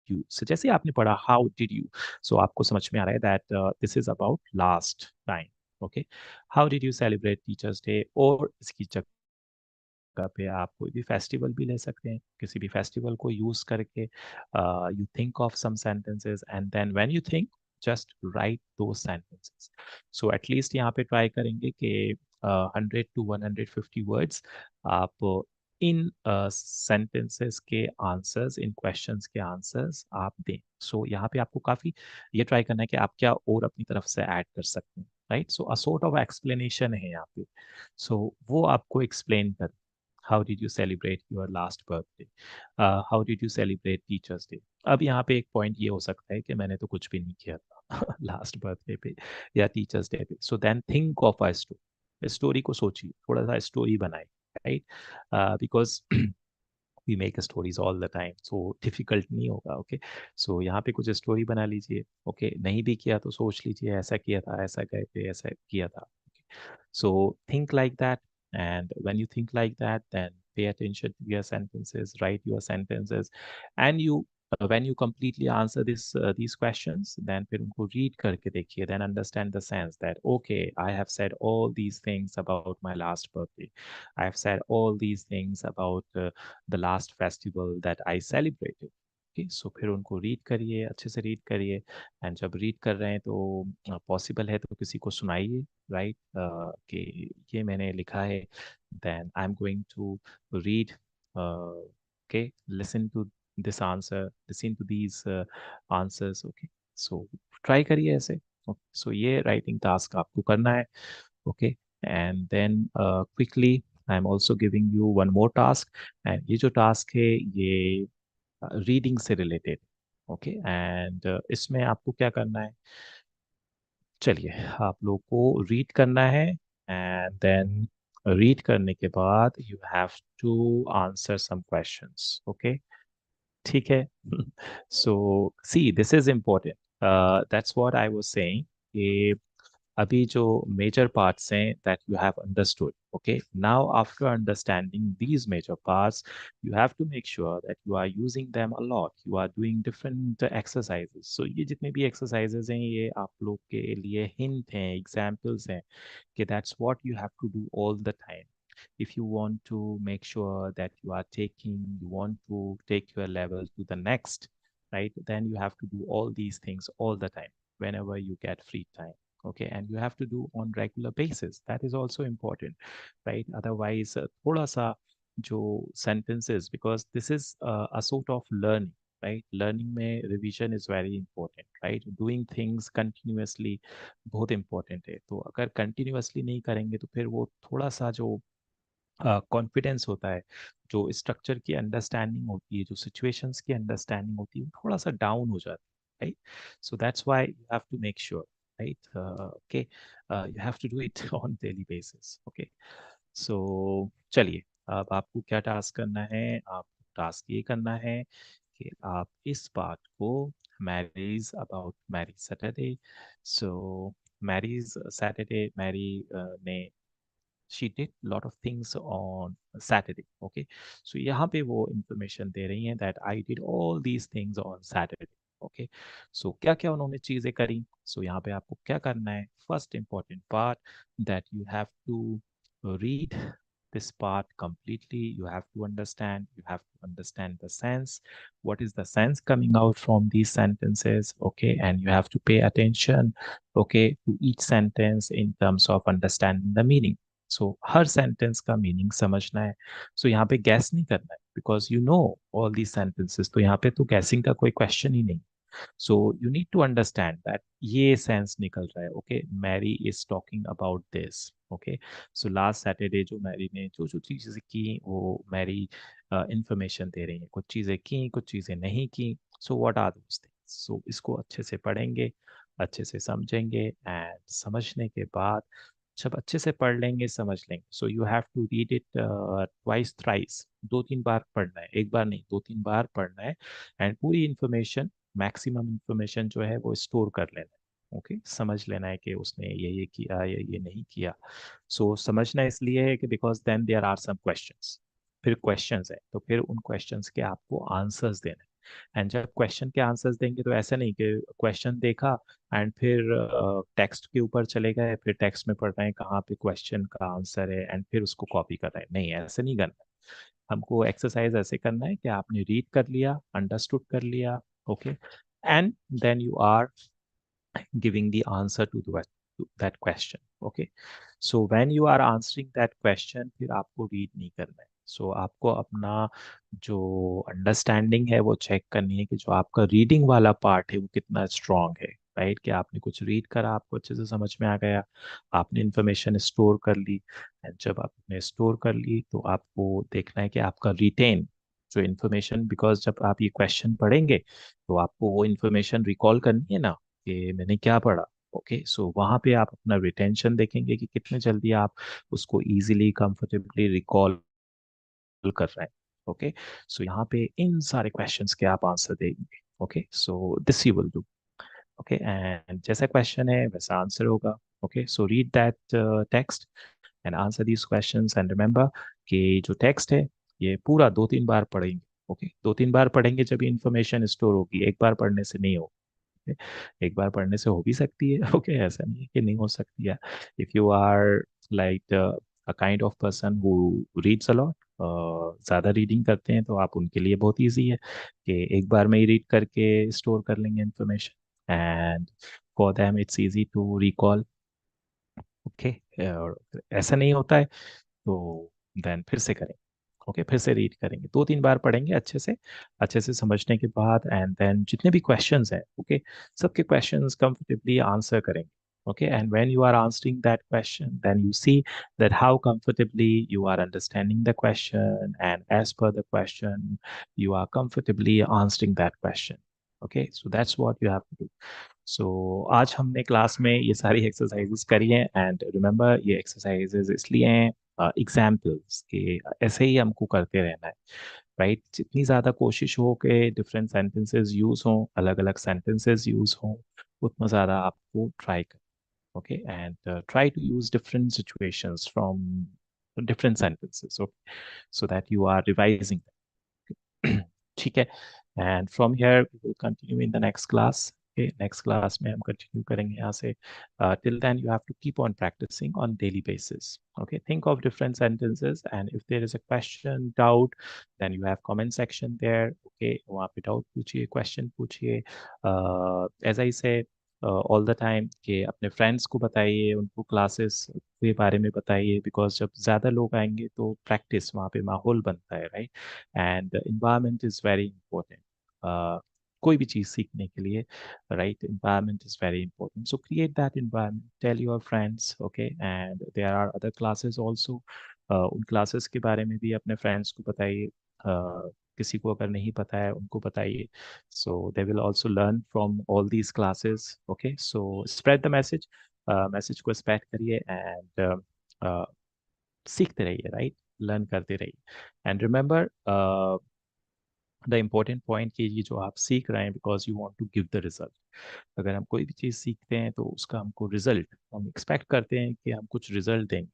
you, so जैसे आपने पढ़ा how did you, so आपको समझ में आ रहा है that this is about last time. Okay, how did you celebrate teachers day, और इसकी जगह पे आप कोई भी फेस्टिवल भी ले सकते हैं, किसी भी फेस्टिवल को यूज करके you think of some sentences, and then when you think just write those sentences. So at least यहाँ पे ट्राई करेंगे कि 100 to 150 वर्ड्स आप इन सेंटेंसेस के आंसर्स, इन क्वेश्चंस के आंसर्स आप दें. सो यहाँ पे आपको काफी ये ट्राई करना है कि आप क्या और अपनी तरफ से ऐड कर सकते हैं. Right, so a sort of explanation है यहाँ पे. सो वो आपको एक्सप्लेन कर, how did you celebrate your last birthday, how did you celebrate teachers day. अब यहाँ पे एक पॉइंट ये हो सकता है कि मैंने तो कुछ भी नहीं किया था लास्ट बर्थडे पे या टीचर्स डे पे. So then think of a story, story को सोचिए, थोड़ा सा स्टोरी बनाइए. Right, because we make stories all the time, so difficult नहीं होगा. ओके, सो यहाँ पे कुछ स्टोरी बना लीजिए. ओके, नहीं भी किया तो सोच लीजिए ऐसा किया था, ऐसा गए थे, ऐसा किया था. So think like that. And when you think like that, then pay attention to your sentences, write your sentences, and when you completely answer these questions, then फिर उनको read करके देखिए, then understand the sense that okay, I have said all these things about my last birthday. I have said all these things about the last festival that I celebrated. Okay, so फिर उनको read करिए, अच्छे से read करिए. And जब read कर रहे हैं तो पॉसिबल है तो किसी को सुनाइए. राइट, कि ये मैंने लिखा है, then I am going to read. Okay, listen to this answer, listen to these answers. Okay, so try करिए ऐसे. सो ये राइटिंग टास्क आपको करना है. Okay, and then quickly I am also giving you one more task. And ये जो task है ये रीडिंग से रिलेटेड. ओके, एंड इसमें आपको क्या करना है, चलिए आप लोग को रीड करना है. एंड देन रीड करने के बाद you have to answer some questions. Okay, ठीक है. So see this is important, that's what I was saying. अभी जो मेजर पार्ट्स हैं that you have understood. Okay, now after understanding these major parts, you have to make sure that you are using them a lot, you are doing different exercises. So ये जितने भी exercises हैं ये आप लोग के लिए hint हैं, examples हैं कि that's what you have to do all the time. If you want to make sure that you want to take your level to the next, right, then you have to do all these things all the time whenever you get free time. Okay, and you have to do on regular basis, that is also important. Right, otherwise thoda sa jo sentences, because this is a sort of learning. Right, learning में revision is very important. Right, doing things continuously बहुत important है. तो अगर continuously नहीं करेंगे तो फिर वो थोड़ा सा जो कॉन्फिडेंस होता है, जो स्ट्रक्चर की अंडरस्टैंडिंग होती है, जो सिचुएशंस की अंडरस्टैंडिंग होती है, वो थोड़ा सा डाउन हो जाती है. Right, so that's why you have to make sure. Right, okay, you have to do it on daily basis. Okay, so चलिए, अब आपको क्या टास्क करना है, आपको टास्क ये करना है कि आप इस बात को Mary's about Mary Saturday. So Mary's Saturday, Mary ने she did lot of things on Saturday. Okay, so यहाँ पे वो information दे रही हैं that I did all these things on Saturday. Okay, so क्या क्या उन्होंने चीजें करी. So यहाँ पे आपको क्या करना है, first important part, that you have to read this part completely. You have to understand the sense, what is the sense coming out from these sentences. Okay, and you have to pay attention, okay, to each sentence in terms of understanding the meaning. So her sentence का meaning समझना है. सो यहाँ पे gas नहीं करना है, because you know all the sentences, तो यहाँ पे तो गैसिंग का कोई क्वेश्चन ही नहीं. So you need to understand that ये सेंस निकल रहा है. Okay, Mary is talking about this. Okay, so last Saturday जो मैरी ने जो जो चीज़ें की वो मैरी इंफॉर्मेशन दे रही है, कुछ चीज़ें की, कुछ चीज़ें नहीं की. So what are those things. So इसको अच्छे से पढ़ेंगे, अच्छे से समझेंगे, एंड समझने के बाद जब अच्छे से पढ़ लेंगे समझ लेंगे, so you have to read it twice thrice, 2-3 बार पढ़ना है, एक बार नहीं 2-3 बार पढ़ना है, एंड पूरी इंफॉर्मेशन, मैक्सिमम इंफॉर्मेशन जो है वो स्टोर कर लेना है। ओके, समझ लेना है कि उसने ये किया या ये नहीं किया। सो समझना इसलिए है कि because then there are some questions, फिर क्वेश्चंस है तो फिर उन क्वेश्चंस के आपको आंसर्स देने हैं। एंड जब क्वेश्चन के आंसर्स देंगे तो ऐसा नहीं कि क्वेश्चन देखा एंड फिर टेक्स्ट के ऊपर चले गए, फिर टेक्स्ट में पढ़ रहे हैं कहाँ पे क्वेश्चन का आंसर है एंड फिर उसको कॉपी कर रहे हैं। नहीं, ऐसे नहीं करना है। हमको एक्सरसाइज ऐसे करना है कि आपने रीड कर लिया, अंडरस्टूड कर लिया, okay, and then you are giving the answer to that question. Okay, so when you are answering that question, फिर आपको रीड नहीं करना है। सो आपको अपना जो अंडरस्टैंडिंग है वो चेक करनी है कि जो आपका रीडिंग वाला पार्ट है वो कितना स्ट्रांग है, राइट? कि आपने कुछ रीड करा, आपको अच्छे से समझ में आ गया, आपने इंफॉर्मेशन स्टोर कर ली, एंड जब आपने स्टोर कर ली तो आपको देखना है कि आपका रिटेन जो इन्फॉर्मेशन, बिकॉज जब आप ये क्वेश्चन पढ़ेंगे तो आपको वो इन्फॉर्मेशन रिकॉल करनी है ना कि मैंने क्या पढ़ा। ओके, सो वहाँ पे आप अपना रिटेंशन देखेंगे कि कितने जल्दी आप उसको इजीली कंफर्टेबली रिकॉल कर रहे हैं। ओके, सो यहाँ पे इन सारे क्वेश्चंस के आप आंसर देंगे। Okay, so this you will do. Okay, and जैसा क्वेश्चन है वैसा आंसर होगा। Okay, so read that text and answer these questions, and remember कि जो टेक्स्ट है ये पूरा 2-3 बार पढ़ेंगे। ओके, 2-3 बार पढ़ेंगे जब ये इन्फॉर्मेशन स्टोर होगी, एक बार पढ़ने से नहीं होगी। एक बार पढ़ने से हो भी सकती है। ओके, ऐसा नहीं है कि नहीं हो सकती है। If you are like a kind of person who reads a lot, ज़्यादा रीडिंग करते हैं, तो आप उनके लिए बहुत इजी है कि एक बार में ही रीड करके स्टोर कर लेंगे information, and for them it's easy to recall. Okay, और ऐसा नहीं होता है तो देन फिर से करें। ओके, फिर से रीड करेंगे, 2-3 बार पढ़ेंगे अच्छे से समझने के बाद, एंड देन जितने भी क्वेश्चंस हैं, ओके, सबके क्वेश्चंस कंफर्टेबली आंसर करेंगे। Okay, and when you are answering that question, then you see that how comfortably you are understanding the question, and as per the question you are comfortably answering that question. Okay, so that's what you have to do. सो आज हमने class में ये सारी exercises करी हैं, and remember ये exercises इसलिए हैं एग्जाम्पल्स के, ऐसे ही हमको करते रहना है, राइट? जितनी ज़्यादा कोशिश हो कि डिफरेंट सेंटेंसेस यूज़ हों, अलग अलग सेंटेंसेस यूज़ हों, उतना ज़्यादा आपको ट्राई कर। Okay, and try to use different situations from different sentences, okay, so that you are revising. ठीक है, and from here we will continue in the next class. Next class में हम continue करेंगे यहाँ से। Till then you have to keep on practising on daily basis. Okay, think of different sentences, and if there is a question, doubt, then you have comment section there. Okay, वहाँ पे doubt पूछिए, question पूछिए, as I से all the time कि अपने friends को बताइए, उनको क्लासेस के बारे में बताइए, बिकॉज जब ज़्यादा लोग आएंगे तो प्रैक्टिस, वहाँ पे माहौल बनता है, right? And environment is very important. कोई भी चीज़ सीखने के लिए, right? Environment is very important. So create that environment. Tell your friends, okay? And there are other classes also. उन क्लासेस के बारे में भी अपने फ्रेंड्स को बताइए। किसी को अगर नहीं पता है उनको बताइए। So they will also learn from all these classes. Okay? So spread the message. Message को स्प्रेड करिए, एंड सीखते रहिए, राइट? लर्न करते रहिए, and remember the important point कि ये जो आप सीख रहे हैं, because you want to give the result. अगर हम कोई भी चीज़ सीखते हैं तो उसका हमको रिजल्ट, हम एक्सपेक्ट करते हैं कि हम कुछ रिजल्ट देंगे।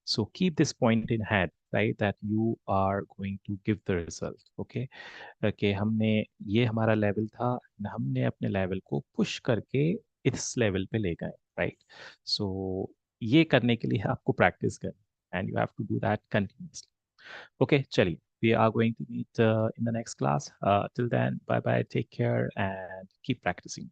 So keep this point in head, right, that you are going to give the result. Okay, कि हमने, ये हमारा लेवल था, हमने अपने लेवल को पुश करके इस लेवल पे ले गए, राइट? सो ये करने के लिए आपको प्रैक्टिस करनी, and you have to do that continuously. Okay, Chali, we are going to meet in the next class. Till then, bye bye, take care, and keep practicing.